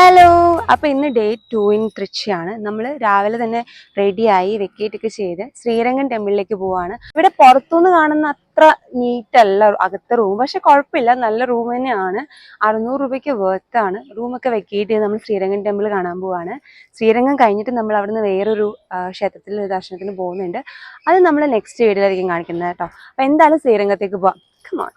Hello, അപ്പോൾ ഇന്ന് day 2 in തൃച്ചിയാണ്. നമ്മൾ രാവിലെ തന്നെ റെഡിയായി വെക്കേറ്റൊക്കെ ചെയ്ത് ശ്രീരംഗം ടെമ്പിളിലേക്ക് പോവാണ്. ഇവിടെ പുറത്തുനിന്ന് കാണുന്ന അത്ര നീറ്റ് അല്ല അകത്തെ റൂം, പക്ഷെ കുഴപ്പമില്ല, നല്ല റൂം തന്നെയാണ്. 600 രൂപയ്ക്ക് വേർത്താണ്. റൂമൊക്കെ വെക്കേറ്റ് ചെയ്ത് നമ്മൾ ശ്രീരംഗം ടെമ്പിൾ കാണാൻ പോവാണ്. ശ്രീരംഗം കഴിഞ്ഞിട്ട് നമ്മൾ അവിടുന്ന് വേറൊരു ക്ഷേത്രത്തിൽ ദർശനത്തിന് പോകുന്നുണ്ട്. അത് നമ്മൾ നെക്സ്റ്റ് വീഡിയോയിലായിരിക്കും കാണിക്കുന്നത് കേട്ടോ. അപ്പോൾ എന്തായാലും ശ്രീരംഗത്തേക്ക് പോവാം. Come on.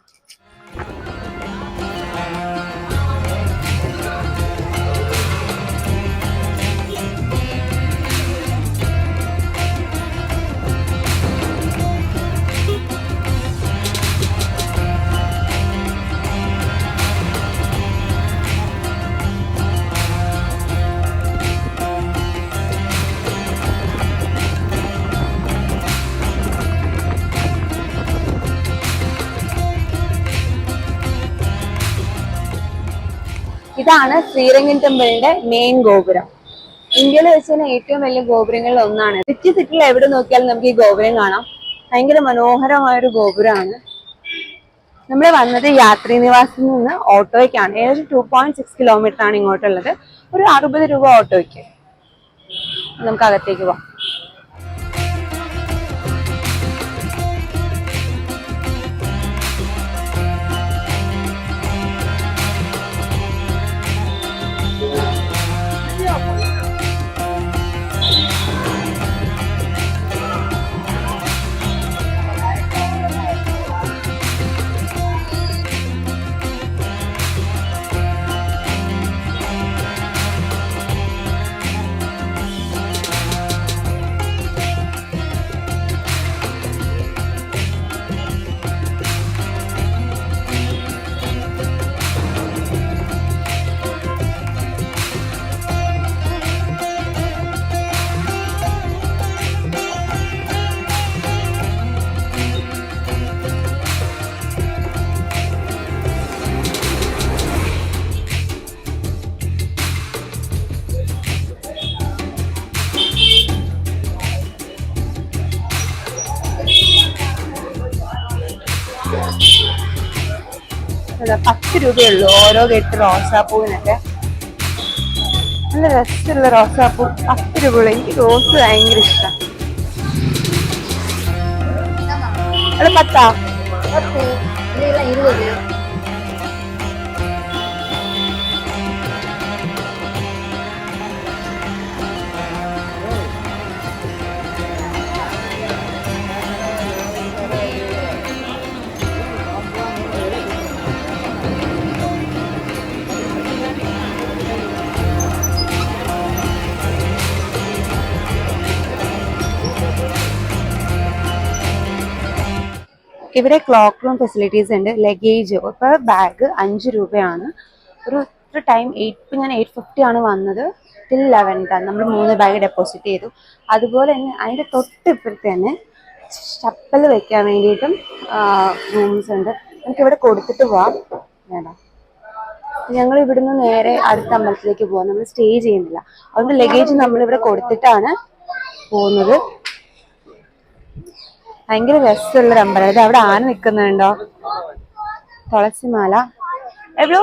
ഇതാണ് ശ്രീരംഗം ടെമ്പിളിന്റെ മെയിൻ ഗോപുരം. ഇന്ത്യയിൽ വെച്ച് തന്നെ ഏറ്റവും വലിയ ഗോപുരങ്ങളിൽ ഒന്നാണ്. സിറ്റിയിൽ എവിടെ നോക്കിയാലും നമുക്ക് ഈ ഗോപുരം കാണാം. ഭയങ്കര മനോഹരമായൊരു ഗോപുരമാണ്. നമ്മൾ വന്നത് യാത്രി നിവാസിൽ നിന്ന് ഓട്ടോയ്ക്കാണ്. ഏകദേശം 2.6 കിലോമീറ്റർ ആണ് ഇങ്ങോട്ടുള്ളത്. ഒരു 60 രൂപ ഓട്ടോയ്ക്ക്. നമുക്ക് അകത്തേക്ക് പോവാം. അല്ല, 10 രൂപയുള്ളൂ ഓരോ കെട്ട് റോസാപ്പൂവിനൊക്കെ. നല്ല രസമുള്ള റോസാപ്പൂ 10 രൂപയുള്ളൂ. എനിക്ക് റോസ് ഭയങ്കര ഇഷ്ടം. അത് 10. ഇവിടെ ക്ലോക്ക് റൂം ഫെസിലിറ്റീസ് ഉണ്ട്. ലഗേജ് ഇപ്പോൾ ബാഗ് 5 രൂപയാണ്. ഒരു ടൈം 850 ആണ് വന്നത്. ടിൽ 11 നമ്മൾ 3 ബാഗ് ഡെപ്പോസിറ്റ് ചെയ്തു. അതുപോലെ തന്നെ അതിൻ്റെ തൊട്ടിപ്പുറത്ത് തന്നെ ചപ്പൽ വെക്കാൻ വേണ്ടിയിട്ടും റൂംസ് ഉണ്ട്. നമുക്കിവിടെ കൊടുത്തിട്ട് പോവാം. വേണ്ട, ഞങ്ങൾ ഇവിടുന്ന് നേരെ അടുത്ത അമ്പലത്തിലേക്ക് പോവാം. നമ്മൾ സ്റ്റേ ചെയ്യുന്നില്ല. അതുകൊണ്ട് ലഗേജ് നമ്മളിവിടെ കൊടുത്തിട്ടാണ് പോകുന്നത്. ഭയങ്കര രസമുള്ളൊരു അമ്പലം. ഇത് അവിടെ ആന നിൽക്കുന്നുണ്ടോ? തുളസിമാല. എവിടോ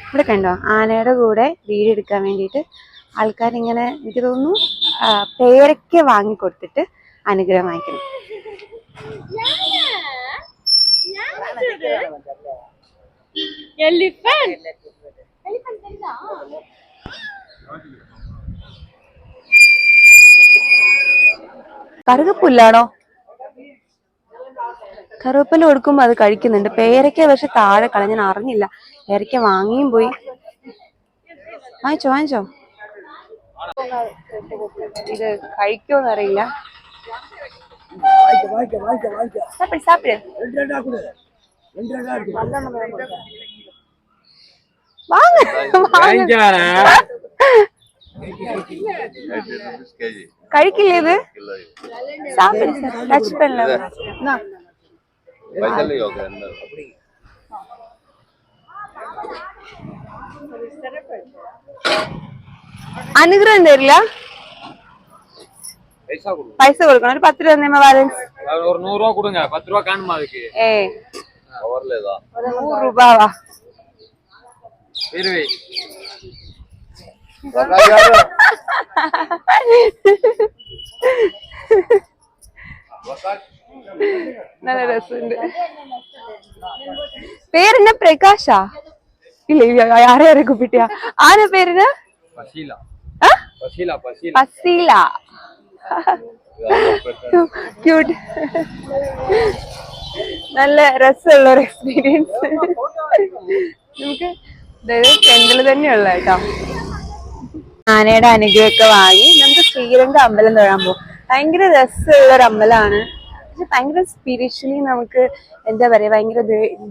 ഇവിടെ കണ്ടോ? ആനയുടെ കൂടെ വീഡിയോ എടുക്കാൻ വേണ്ടിയിട്ട് ആൾക്കാരിങ്ങനെ, എനിക്ക് തോന്നുന്നു പേരയ്ക്ക വാങ്ങിക്കൊടുത്തിട്ട് അനുഗ്രഹം വാങ്ങിക്കണം. കറുകപ്പുല്ലാണോ? കറുവപ്പല്ല കൊടുക്കുമ്പോ അത് കഴിക്കുന്നുണ്ട്. പേരയ്ക്ക പക്ഷെ താഴെ കളഞ്ഞാൻ അറിഞ്ഞില്ല. പേരയ്ക്ക വാങ്ങിയും പോയി. വാങ്ങിച്ചോ. ഇത് കഴിക്കോന്നറിയില്ല. സാപ്പിട്. കഴിക്കില്ലേ ഇത്? ടച്ച് പെണ്ണ അനുഗ്രഹം തരില്ല. പൈസ കൊടുക്കണം. ഒരു 10 രൂപ ബാലൻസ്. ஒரு 100 ரூபா கொடுங்க. 10 ரூபா காணுமா அதுக்கு? రూపావా നല്ല രസമുണ്ട്. പേരെന്നാ പ്രകാശാ? ഇല്ല ആരെ കുപ്പിട്ടിയാ ആരെ പേരിന്? പസീല. ക്യൂട്ട്. നല്ല രസമുള്ള ഒരു എക്സ്പീരിയൻസ്. നമുക്ക് സെന്റില് തന്നെയുള്ള കേട്ടോ. ആനയുടെ അനുഗ്രഹമൊക്കെ വാങ്ങി നമുക്ക് ശ്രീരംഗ അമ്പലം തൊഴാൻ പോകും. ഭയങ്കര രസമുള്ള ഒരു അമ്പലമാണ്. പക്ഷെ ഭയങ്കര സ്പിരിച്വലി നമുക്ക് എന്താ പറയാ ഭയങ്കര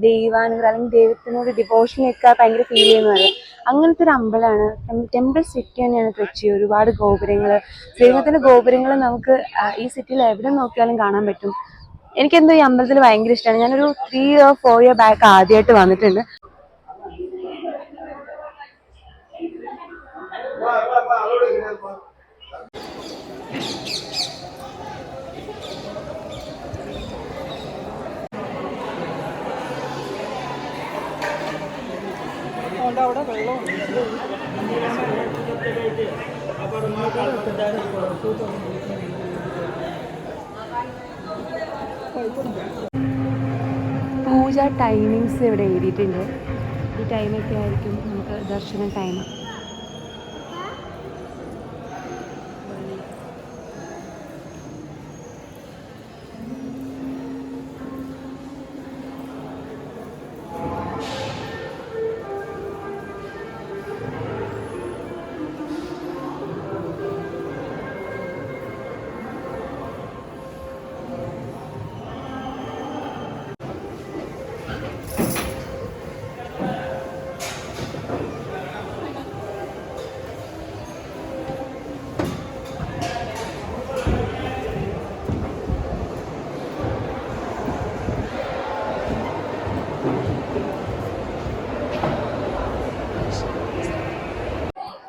ദൈവാനുഗ്രഹം അല്ലെങ്കിൽ ദൈവത്തിനോട് ഡിവോഷനൊക്കെ ഭയങ്കര ഫീൽ ചെയ്യുന്ന പറയാം. അങ്ങനത്തെ ഒരു അമ്പലമാണ്. ടെമ്പിൾ സിറ്റി തന്നെയാണ് കൊച്ചി. ഒരുപാട് ഗോപുരങ്ങൾ, ശ്രീരംഗത്തിന്റെ ഗോപുരങ്ങൾ നമുക്ക് ഈ സിറ്റിയിൽ എവിടെ നോക്കിയാലും കാണാൻ പറ്റും. എനിക്കെന്തോ ഈ അമ്പലത്തിൽ ഭയങ്കര ഇഷ്ടമാണ്. ഞാനൊരു 3 or 4 year ബാക്ക് ആദ്യമായിട്ട് വന്നിട്ടുണ്ട്. അവിടെ വെള്ളം പൂജ ടൈമിങ്സ് ഇവിടെ എഴുതിയിട്ടുണ്ട്. ഈ ടൈമൊക്കെ ആയിരിക്കും നമുക്ക് ദർശന ടൈം.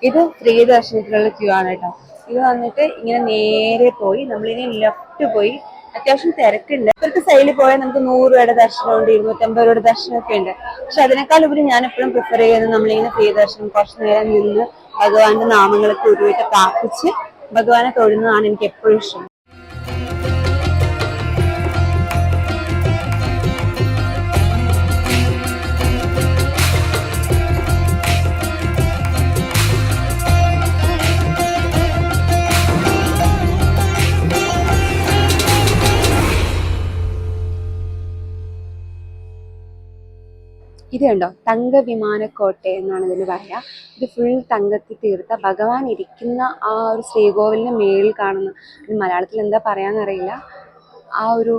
ഇത് ഫ്രീ ദർശനത്തിലുള്ള ക്യൂ ആണ് കേട്ടോ. ഇത് വന്നിട്ട് ഇങ്ങനെ നേരെ പോയി നമ്മളിനി ലെഫ്റ്റ് പോയി അത്യാവശ്യം തിരക്കുണ്ട്. ഇപ്പോഴത്തെ സൈഡിൽ പോയാൽ നമുക്ക് 100 രൂപയുടെ ദർശനമുണ്ട്, 250 രൂപയുടെ ദർശനമൊക്കെ ഉണ്ട്. പക്ഷെ അതിനേക്കാൾ ഉപരി ഞാൻ എപ്പോഴും പ്രിഫർ ചെയ്യുന്നത് നമ്മളിങ്ങനെ ഫ്രീ ദർശനം കുറച്ച് നേരം നിന്ന് ഭഗവാന്റെ നാമങ്ങളൊക്കെ ഉരുവിട്ട് പ്രാർത്ഥിച്ച് ഭഗവാനെ തൊഴുന്നതാണ് എനിക്ക് എപ്പോഴും ഇഷ്ടം. ഇത് കണ്ടോ, തങ്ക വിമാനക്കോട്ട എന്നാണ് ഇതിന് പറയാ. ഇത് ഫുൾ തങ്കത്തിൽ തീർത്ത ഭഗവാൻ ഇരിക്കുന്ന ആ ഒരു ശ്രീകോവിലിന്റെ മേളിൽ കാണുന്ന, മലയാളത്തിൽ എന്താ പറയാന്നറിയില്ല, ആ ഒരു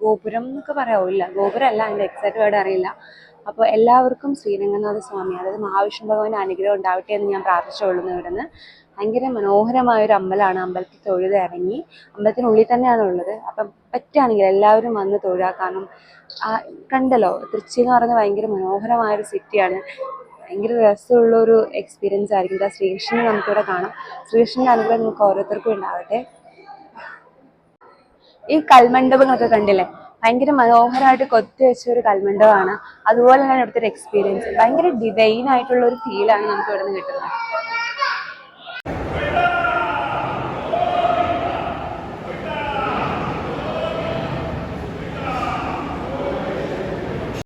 ഗോപുരം എന്നൊക്കെ പറയാവില്ല, ഗോപുരമല്ല, അതിൻ്റെ എക്സാക്ട് വേർഡ് അറിയില്ല. അപ്പോൾ എല്ലാവർക്കും ശ്രീരംഗനാഥ സ്വാമി, അതായത് മഹാവിഷ്ണു ഭഗവാന്റെ അനുഗ്രഹം ഉണ്ടാവട്ടെ എന്ന് ഞാൻ പ്രാർത്ഥിച്ചുകൊള്ളുന്നു. ഇവിടുന്ന് ഭയങ്കര മനോഹരമായൊരു അമ്പലമാണ്. അമ്പലത്തിൽ തൊഴുത് ഇറങ്ങി, അമ്പലത്തിനുള്ളിൽ തന്നെയാണ് ഉള്ളത്. അപ്പം പറ്റുകയാണെങ്കിൽ എല്ലാവരും വന്ന് തൊഴുക. കാരണം കണ്ടല്ലോ, തൃച്ചി എന്ന് പറയുന്നത് ഭയങ്കര മനോഹരമായൊരു സിറ്റിയാണ്. ഭയങ്കര രസമുള്ളൊരു എക്സ്പീരിയൻസ് ആയിരിക്കും. ശ്രീകൃഷ്ണനെ നമുക്കിവിടെ കാണാം. ശ്രീകൃഷ്ണൻ്റെ അനുഗ്രഹം നമുക്ക് ഓരോരുത്തർക്കും ഉണ്ടാവട്ടെ. ഈ കൽമണ്ഡപങ്ങളൊക്കെ കണ്ടില്ലേ, ഭയങ്കര മനോഹരമായിട്ട് കൊത്തി വെച്ച ഒരു കൽമണ്ഡപമാണ്. അതുപോലെ തന്നെ ഇവിടുത്തെ ഒരു എക്സ്പീരിയൻസ് ഭയങ്കര ഡിവൈൻ ആയിട്ടുള്ള ഒരു ഫീലാണ് നമുക്ക് ഇവിടെ നിന്ന് കിട്ടുന്നത്.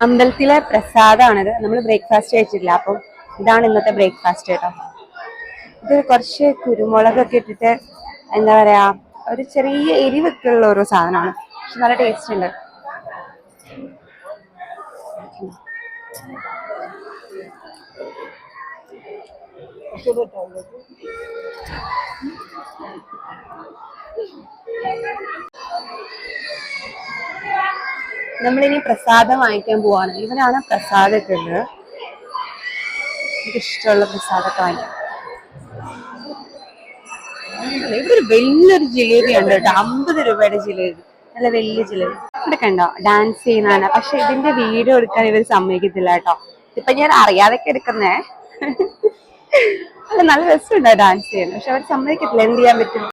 അമ്പലത്തിലെ പ്രസാദമാണിത്. നമ്മൾ ബ്രേക്ക്ഫാസ്റ്റ് കഴിച്ചിട്ടില്ല, അപ്പം ഇതാണ് ഇന്നത്തെ ബ്രേക്ക്ഫാസ്റ്റ് കേട്ടോ. ഇത് കുറച്ച് കുരുമുളകൊക്കെ ഇട്ടിട്ട് എന്താ പറയാ, ഒരു ചെറിയ എരിവൊക്കെ ഉള്ള ഒരു സാധനമാണ്. പക്ഷെ നല്ല ടേസ്റ്റ് ഉണ്ട്. നമ്മളിനി പ്രസാദം വാങ്ങിക്കാൻ പോവാണ്. ഇവനാണ് പ്രസാദമൊക്കെ ഉള്ളത്. എനിക്ക് ഇഷ്ടമുള്ള പ്രസാദമൊക്കെ വാങ്ങിക്കാം. ഇവിടെ ഒരു വലിയൊരു ജിലേബി ഉണ്ട് കേട്ടോ, 50 രൂപയുടെ ജിലേബി, നല്ല വലിയ ജിലേബി. ഇവിടെ കണ്ടോ ഡാൻസ് ചെയ്യുന്നതാണ്. പക്ഷെ ഇതിന്റെ വീഡിയോ എടുക്കാൻ ഇവർ സമ്മതിക്കത്തില്ല കേട്ടോ. ഇപ്പൊ ഞാൻ അറിയാതൊക്കെ എടുക്കുന്നേ. അല്ല, നല്ല രസമുണ്ടോ ഡാൻസ് ചെയ്യുന്നത്, പക്ഷെ അവർ സമ്മതിക്കത്തില്ല. എന്ത് ചെയ്യാൻ പറ്റും?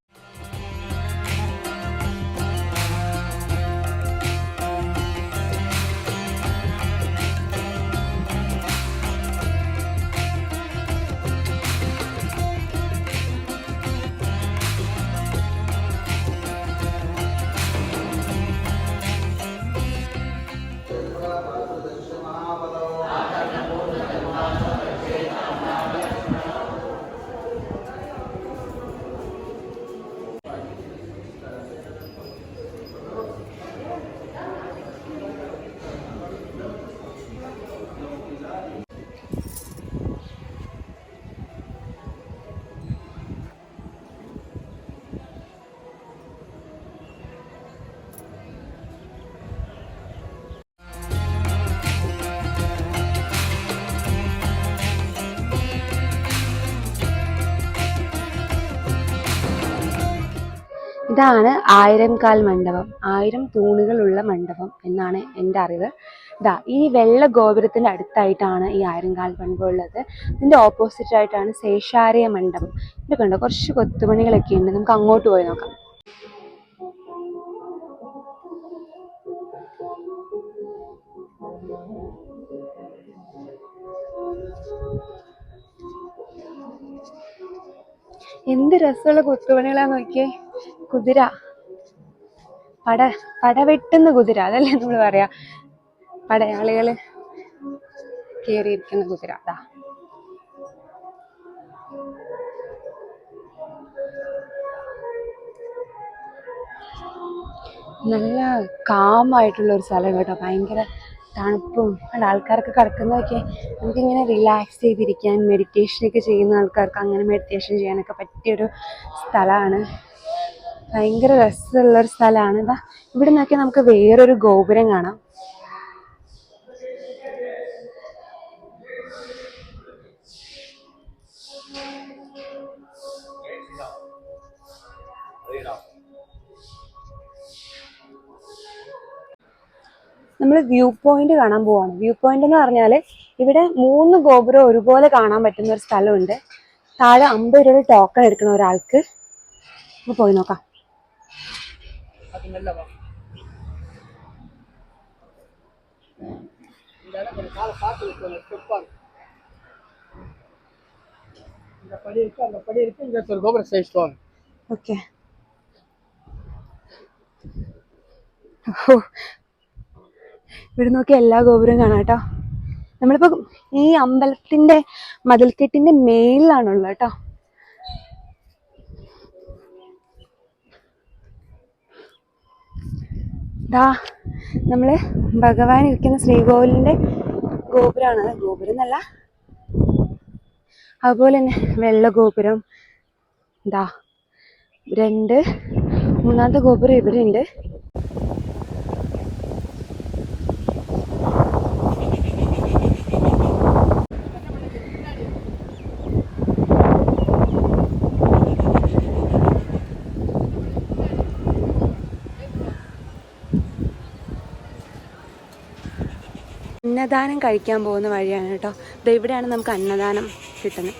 ഇതാണ് 1000-കാൽ മണ്ഡപം, 1000 തൂണുകളുള്ള മണ്ഡപം എന്നാണ് എൻ്റെ അറിവ്. ഇതാ ഈ വെള്ള ഗോപുരത്തിൻ്റെ അടുത്തായിട്ടാണ് ഈ 1000-കാൽ മണ്ഡപം ഉള്ളത്. ഇതിൻ്റെ ഓപ്പോസിറ്റ് ആയിട്ടാണ് ശേഷാരയ മണ്ഡപം. ഇത് കണ്ടോ, കുറച്ച് കൊത്തുപണികളൊക്കെ ഉണ്ട്. നമുക്ക് അങ്ങോട്ട് പോയി നോക്കാം. എന്ത് രസമുള്ള കൊത്തുപണികളാന്ന് നോക്കിയേ. കുതിര, പടവെട്ടുന്ന കുതിര, അതല്ലേ നമ്മൾ പറയാ, പടയാളികള് കേറിയിരിക്കുന്ന കുതിര. അതാ നല്ല കാമായിട്ടുള്ള ഒരു സ്ഥലം കേട്ടോ. ഭയങ്കര തണുപ്പും ആൾക്കാരൊക്കെ കിടക്കുന്നതൊക്കെ നമുക്കിങ്ങനെ റിലാക്സ് ചെയ്തിരിക്കാൻ, മെഡിറ്റേഷനൊക്കെ ചെയ്യുന്ന ആൾക്കാർക്ക് അങ്ങനെ മെഡിറ്റേഷൻ ചെയ്യാനൊക്കെ പറ്റിയൊരു സ്ഥലമാണ്. ഭയങ്കര രസമുള്ളൊരു സ്ഥലമാണ്. ഇതാ ഇവിടെ നിന്നൊക്കെ നമുക്ക് വേറൊരു ഗോപുരം കാണാം. നമ്മൾ വ്യൂ പോയിന്റ് കാണാൻ പോവാണ്. വ്യൂ പോയിന്റ് എന്ന് പറഞ്ഞാൽ ഇവിടെ 3 ഗോപുരം ഒരുപോലെ കാണാൻ പറ്റുന്ന ഒരു സ്ഥലമുണ്ട്. താഴെ 50 രൂപ ടോക്കൺ എടുക്കണം ഒരാൾക്ക്. നമുക്ക് പോയി നോക്കാം. ഓക്കെ, ഇവിടെ നോക്കി എല്ലാ ഗോപുരവും കാണാം കേട്ടോ. നമ്മളിപ്പോ ഈ അമ്പലത്തിന്റെ മതിൽക്കെട്ടിന്റെ മേലിലാണുള്ളത് കേട്ടോ. ദാ നമ്മള് ഭഗവാൻ ഇരിക്കുന്ന ശ്രീകോവിലിന്റെ ഗോപുരമാണ്. ഗോപുരം എന്നല്ല, അതുപോലെ തന്നെ വെള്ള ഗോപുരം. ദാ 2, 3-ാമത്തെ ഗോപുരം ഇവിടെ ഉണ്ട്. അന്നദാനം കഴിക്കാൻ പോകുന്ന വഴിയാണ് കേട്ടോ. ഇവിടെയാണ് നമുക്ക് അന്നദാനം കിട്ടുന്നത്.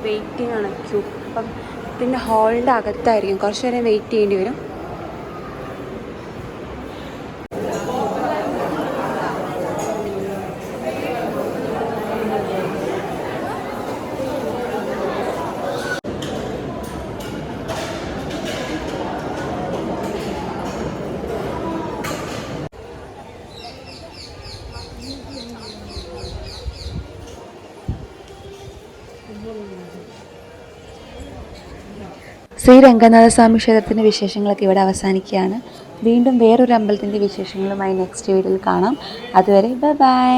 വെയിറ്റിംഗ് ആണ്, ക്യൂ. അപ്പം ഇതിൻ്റെ ഹാളിൻ്റെ അകത്തായിരിക്കും, കുറച്ച് നേരം വെയിറ്റ് ചെയ്യേണ്ടി വരും. ശ്രീ രംഗനാഥസ്വാമി ക്ഷേത്രത്തിൻ്റെ വിശേഷങ്ങളൊക്കെ ഇവിടെ അവസാനിക്കുകയാണ്. വീണ്ടും വേറൊരു അമ്പലത്തിൻ്റെ വിശേഷങ്ങളുമായി നെക്സ്റ്റ് വീഡിയോയിൽ കാണാം. അതുവരെ ബൈ ബൈ.